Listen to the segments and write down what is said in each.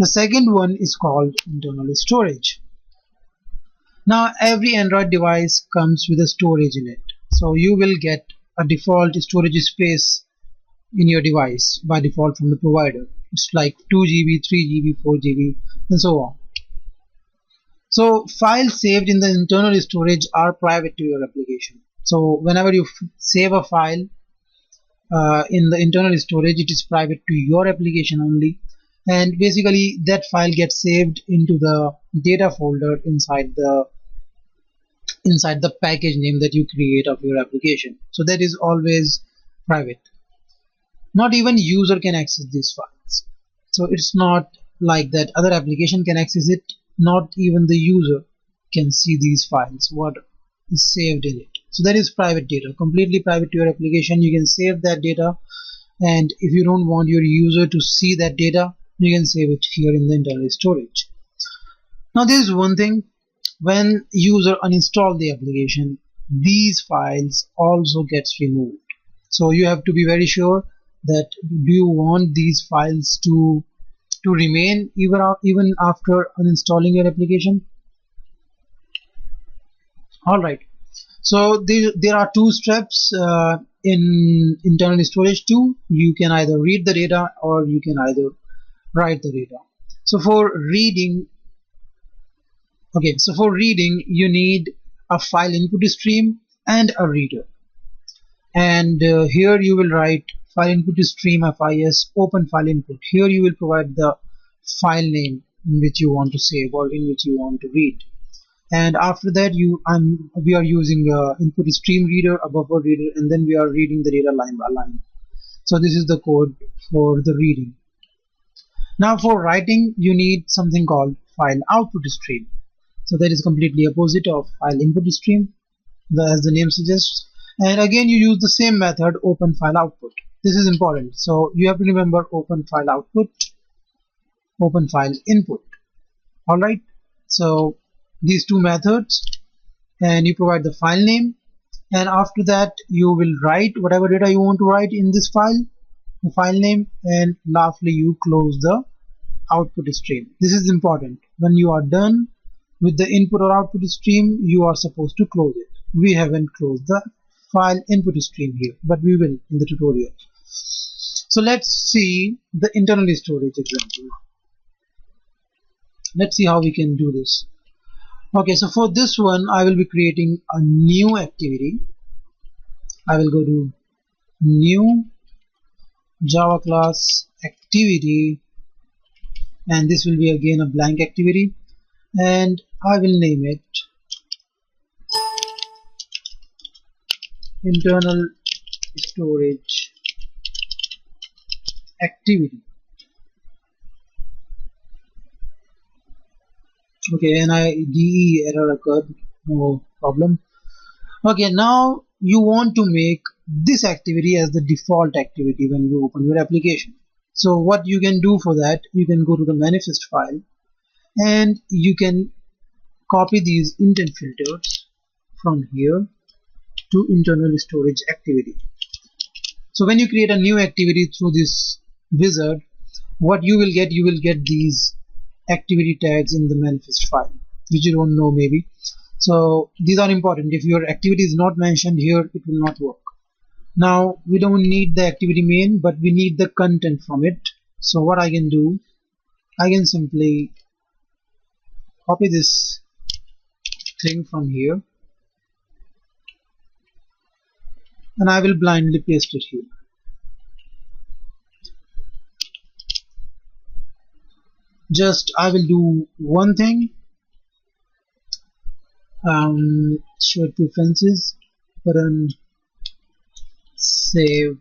The second one is called internal storage. Now every Android device comes with a storage in it. So you will get a default storage space in your device by default from the provider. It's like 2 GB, 3 GB, 4 GB, and so on. So files saved in the internal storage are private to your application. So whenever you save a file in the internal storage, it is private to your application only, and basically that file gets saved into the data folder inside the package name that you create of your application. So that is always private. Not even user can access these files. So it's not like that other application can access it. Not even the user can see these files, what is saved in it. So that is private data, completely private to your application. You can save that data, and if you don't want your user to see that data, you can save it here in the internal storage. Now there is one thing, when user uninstall the application, these files also gets removed. So you have to be very sure that do you want these files to remain even after uninstalling your application. Alright, so there are two steps in internal storage too. You can either read the data or you can either write the data. So for reading you need a file input stream and a reader, and here you will write file input stream FIS open file input. Here you will provide the file name in which you want to save or in which you want to read, and after that we are using input stream reader, a buffer reader, and then we are reading the data line by line. So this is the code for the reading. Now for writing you need something called file output stream. So that is completely opposite of file input stream, as the name suggests, and again you use the same method, open file output. This is important, so you have to remember open file output, open file input. Alright, so these two methods, and you provide the file name, and after that you will write whatever data you want to write in this file, the file name, and lastly you close the output stream. This is important. When you are done with the input or output stream, you are supposed to close it. We haven't closed the file input stream here, but we will in the tutorial. So let's see the internal storage example. Let's see how we can do this. Okay, so for this one I will be creating a new activity. I will go to new Java class activity, and this will be again a blank activity, and I will name it internal storage activity. Okay, and IDE error occurred, no problem. Okay, now you want to make this activity as the default activity when you open your application. So what you can do for that, you can go to the manifest file and you can copy these intent filters from here to internal storage activity. So when you create a new activity through this wizard, what you will get these activity tags in the manifest file, which you don't know maybe. So these are important. If your activity is not mentioned here, it will not work. Now we don't need the activity main, but we need the content from it. So what I can do, I can simply copy this thing from here and I will blindly paste it here. Just I will do one thing, show preferences button, save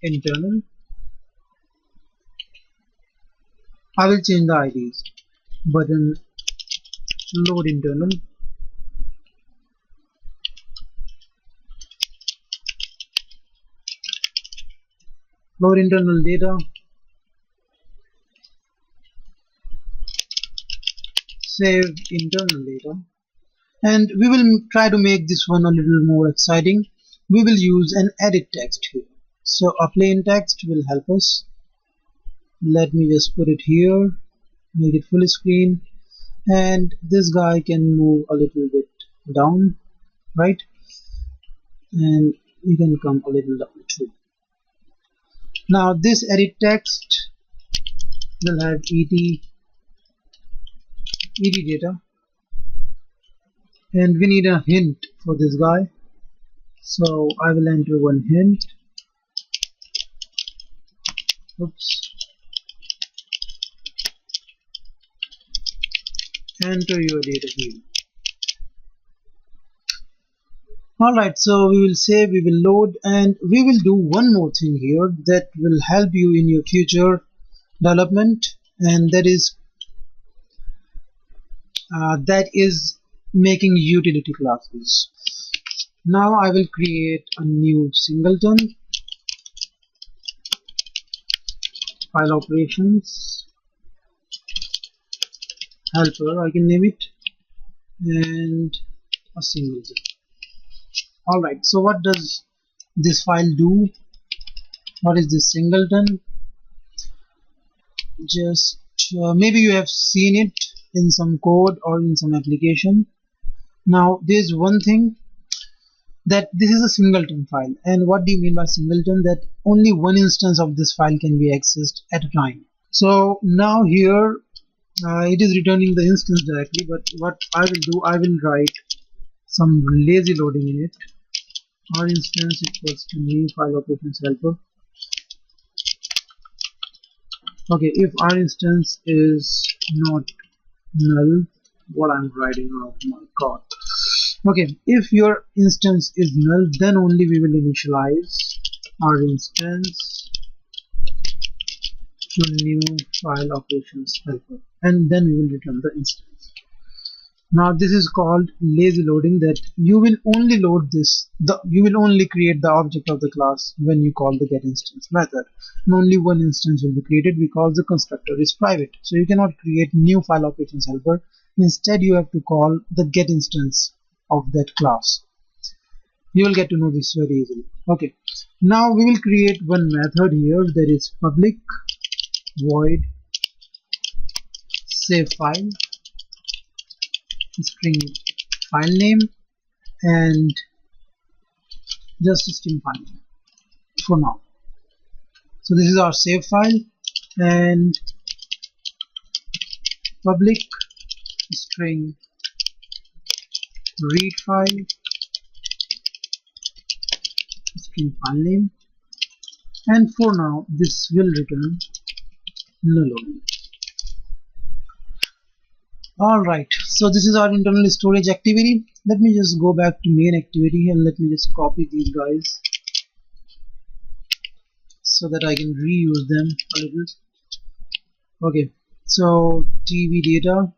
internal. I will change the IDs, button load internal, load internal data, save internal data, and we will try to make this one a little more exciting. We will use an edit text here. So a plain text will help us. Let me just put it here, make it full screen, and this guy can move a little bit down, right? And you can come a little down too. Now this edit text will have ED data, and we need a hint for this guy, so I will enter one hint. Oops. Enter your data here. Alright, so we will save, we will load, and we will do one more thing here that will help you in your future development, and that is making utility classes. Now I will create a new singleton, file operations helper, I can name it, and a singleton. Alright, so what does this file do? What is this singleton? Just maybe you have seen it in some code or in some application. Now there's one thing, that this is a singleton file. And what do you mean by singleton? That only one instance of this file can be accessed at a time. So now here it is returning the instance directly, but what I will do, I will write some lazy loading in it. Our instance equals to new file operations helper. Okay, if our instance is not null, what I'm writing, oh my god. Okay, if your instance is null, then only we will initialize our instance to new file operations helper, and then we will return the instance. Now this is called lazy loading, that you will only load this, you will only create the object of the class when you call the getInstance method, and only one instance will be created because the constructor is private. So you cannot create new file operations helper. Instead you have to call the getInstance of that class. You will get to know this very easily. Okay, now we will create one method here, that is public void save file, string file name, and just a string file name for now. So this is our save file, and public string read file, string file name, and for now this will return null only. Alright, so this is our internal storage activity. Let me just go back to main activity and let me just copy these guys so that I can reuse them a little. Okay, so TV data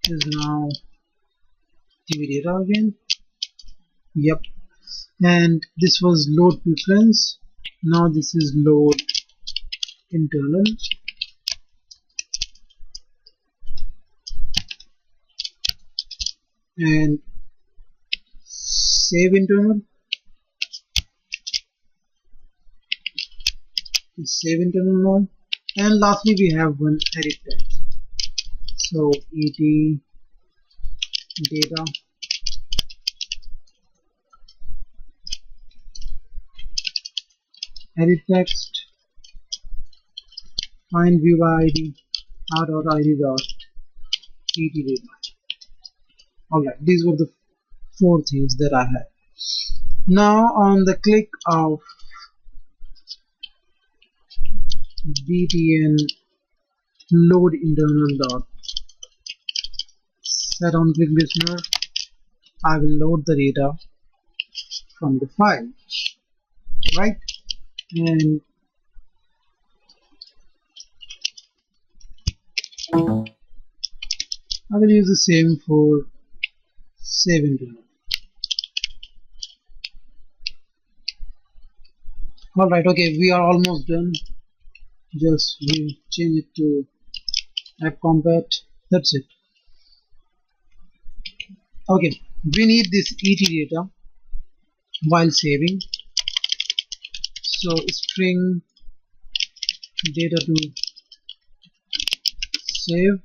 is now TV data again. Yep, and this was load preference. Now this is load internal. And save internal, save internal now, and lastly we have one edit text. So et data edit text find view by id r.id dot et data. Alright, these were the 4 things that I had. Now on the click of btn load internal dot set on click listener, I will load the data from the file, right? And I will use the same for save internal. Alright, okay, we are almost done. Just we change it to AppCompat. That's it. Okay, we need this ET data while saving. So string data to save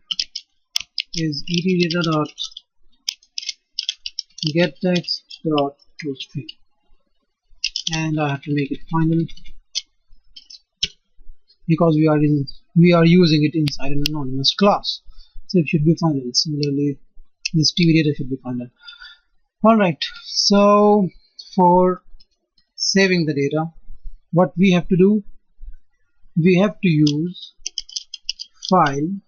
is etdata.getText.toString, and I have to make it final because we are using it inside an anonymous class, so it should be final. Similarly, this TV data should be final. Alright, so for saving the data, what we have to do, we have to use file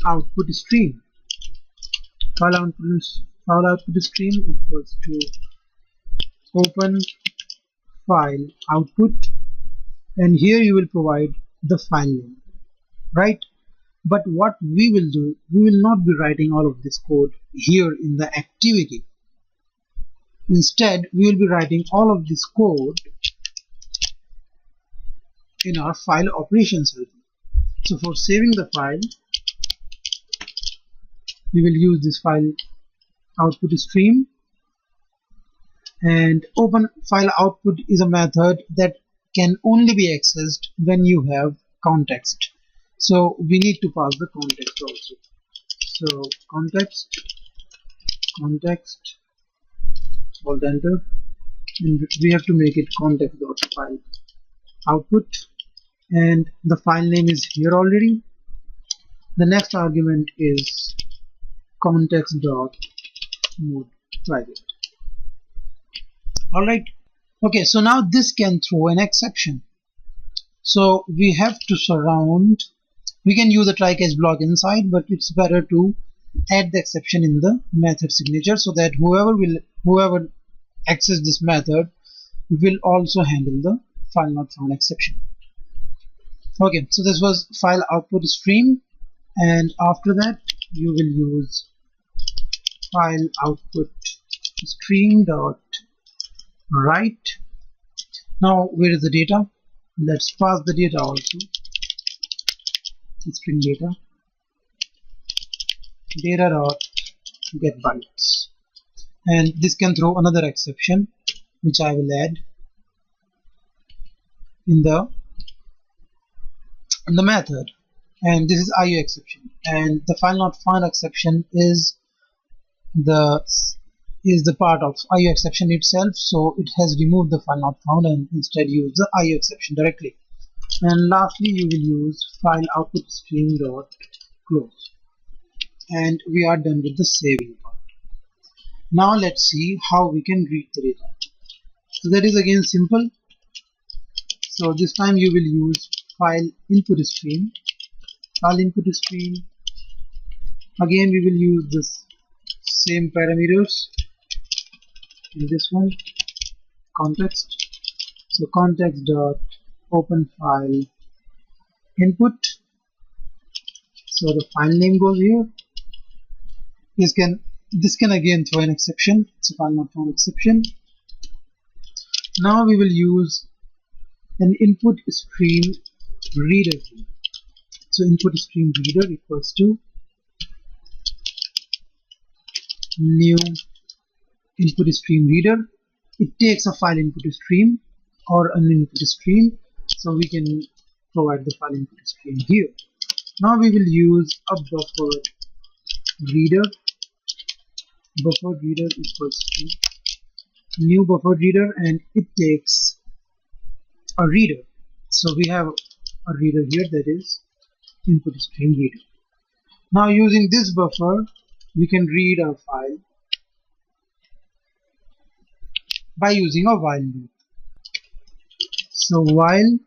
output stream. File output stream equals to open file output, and here you will provide the file name, right? But what we will do, we will not be writing all of this code here in the activity. Instead, we will be writing all of this code in our file operations. So for saving the file, we will use this file output stream, and open file output is a method that can only be accessed when you have context. So we need to pass the context also. So context, hold enter, and we have to make it context.file output, and the file name is here already. The next argument is context.mode private. Alright, okay, so now this can throw an exception. So we have to surround, we can use a try catch block inside, but it's better to add the exception in the method signature so that whoever access this method will also handle the file not found exception. Okay, so this was file output stream, and after that you will use file output stream dot write. Now where is the data? Let's pass the data also. String data dot get bytes, and this can throw another exception which I will add in the method, and this is IO exception, and the file not found exception is the part of IO exception itself, so it has removed the file not found and instead used the IO exception directly. And lastly, you will use file output stream dot close, and we are done with the saving part. Now let's see how we can read the data. So that is again simple. So this time you will use file input stream. Again we will use this same parameters in this one, context. So context dot open file input, so the file name goes here. This can again throw an exception. It's a file not found exception. Now we will use an input stream reader here. So input stream reader equals to new input stream reader. It takes a file input stream or an input stream, so we can provide the file input stream here. Now we will use a buffer reader. Buffer reader equals to new buffer reader, and it takes a reader. So we have a reader here, that is input stream reader. Now using this buffer we can read our file by using a while loop. So while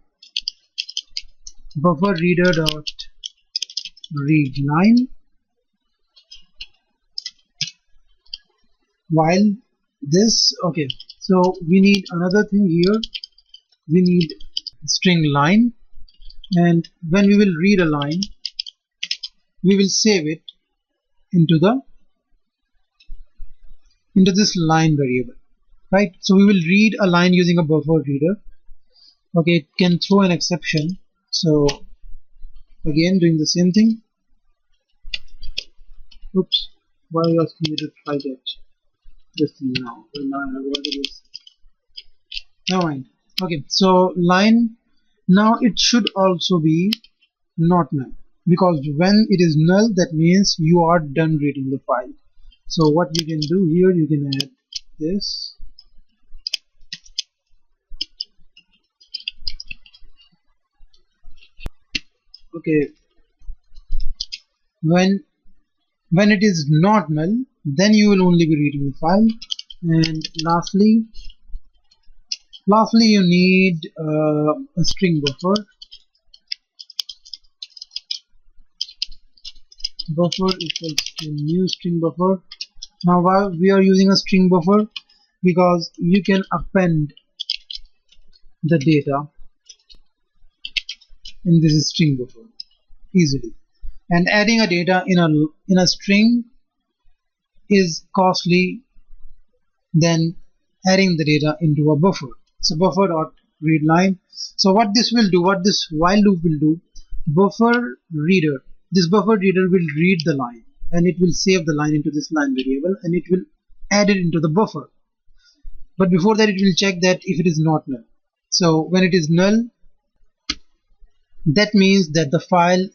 buffer reader dot read line, while this, okay, so we need another thing here. We need string line, and when we will read a line we will save it into this line variable, right? So we will read a line using a buffer reader. Okay, it can throw an exception, so again doing the same thing. Oops, why are you asking me to try that this thing now? Well, now I have already this. Never mind. Okay, so line, now it should also be not null, because when it is null, that means you are done reading the file. So what you can do here, you can add this. Okay, when it is not null, then you will only be reading the file. And lastly you need a string buffer equals to new string buffer. Now why we are using a string buffer? Because you can append the data in this string buffer easily, and adding a data in a string is costly than adding the data into a buffer. So buffer dot read line. So what this will do, what this while loop will do, this buffer reader will read the line, and it will save the line into this line variable, and it will add it into the buffer. But before that, it will check that if it is not null. So when it is null, that means that the file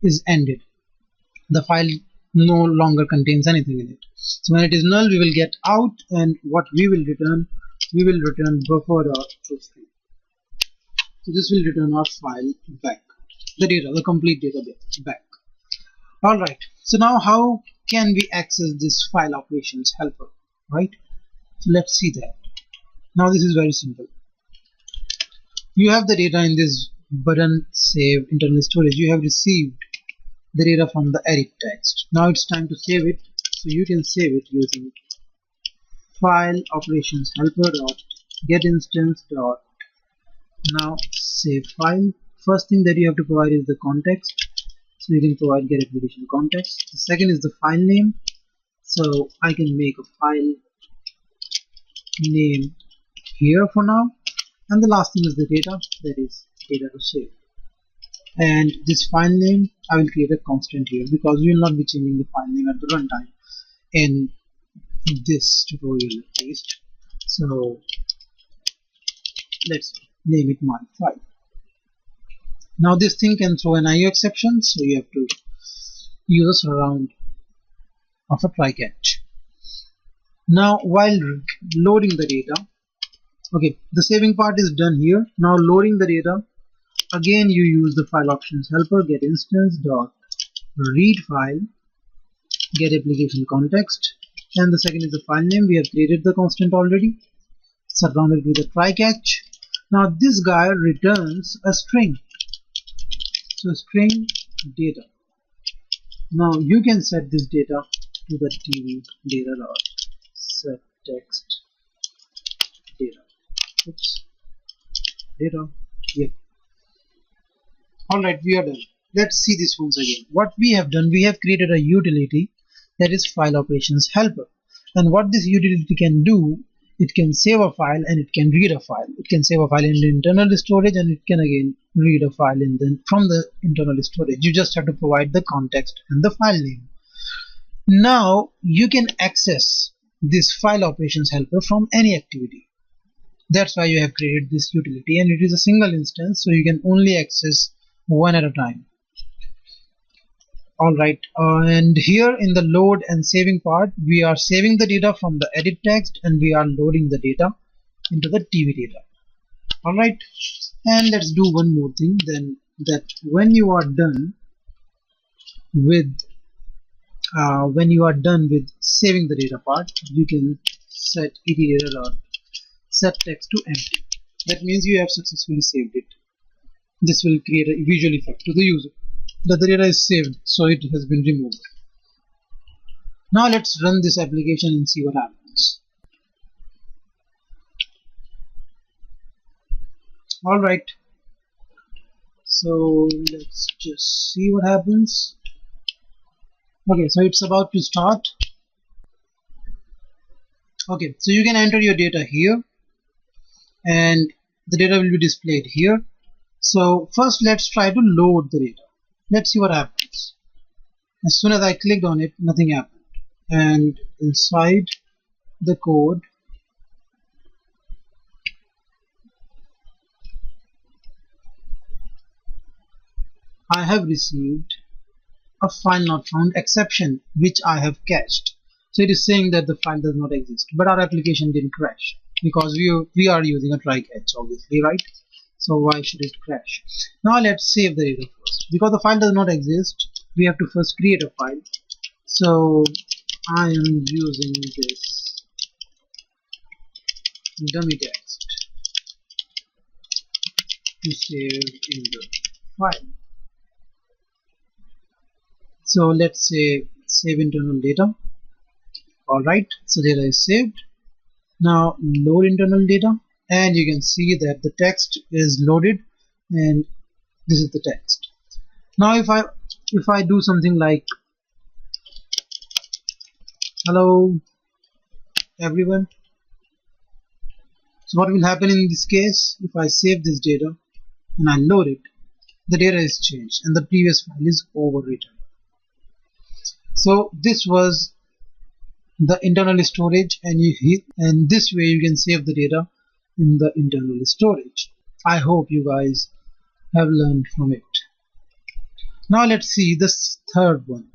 is ended. The file no longer contains anything in it. So when it is null, we will get out, and what we will return buffer.toString. So this will return our file back, the data, the complete data back. Alright, so now how can we access this file operations helper, right? So let's see that. Now this is very simple. You have the data in this button save internal storage. You have received the data from the edit text. Now it's time to save it. So you can save it using file operations helper dot get instance dot now save file. First thing that you have to provide is the context. So you can provide get application context. The second is the file name. So I can make a file name here for now. And the last thing is the data, that is data to save. And this file name, I will create a constant here because we will not be changing the file name at the runtime in this tutorial at least. So let's name it my file. Now this thing can throw an IO exception, so you have to use a surround of a try catch. Now while loading the data, okay, the saving part is done here. Now loading the data, again you use the file options helper get instance dot read file get application context, and the second is the file name. We have created the constant already, surrounded with a try catch. Now this guy returns a string, so string data. Now you can set this data to the TV data dot set text data. Oops, data. Yep. Alright, we are done. Let's see this once again. What we have done, we have created a utility that is file operations helper. And what this utility can do, it can save a file and it can read a file. It can save a file in the internal storage, and it can again read a file from the internal storage. You just have to provide the context and the file name. Now you can access this file operations helper from any activity. That's why you have created this utility, and it is a single instance, so you can only access one at a time. Alright, and here in the load and saving part, we are saving the data from the edit text and we are loading the data into the TV data. Alright, and let's do one more thing, then that when you are done with saving the data part, you can set etData.set text to empty. That means you have successfully saved it. This will create a visual effect to the user that the data is saved, so it has been removed. Now let's run this application and see what happens. Alright, so let's just see what happens. Okay, so it's about to start. Okay, so you can enter your data here and the data will be displayed here. So first let's try to load the data. Let's see what happens. As soon as I clicked on it, nothing happened, and inside the code I have received a file not found exception which I have cached. So it is saying that the file does not exist, but our application didn't crash because we are using a try catch, obviously, right? So why should it crash? Now let's save the data first. Because the file does not exist, we have to first create a file. So I am using this dummy text to save in the file. So let's say save internal data. Alright, so data is saved. Now load internal data, and you can see that the text is loaded, and this is the text. Now if I do something like hello everyone, so what will happen in this case? If I save this data and I load it, the data is changed and the previous file is overwritten. So this was the internal storage, and this way you can save the data in the internal storage. I hope you guys have learned from it. Now let's see this third one.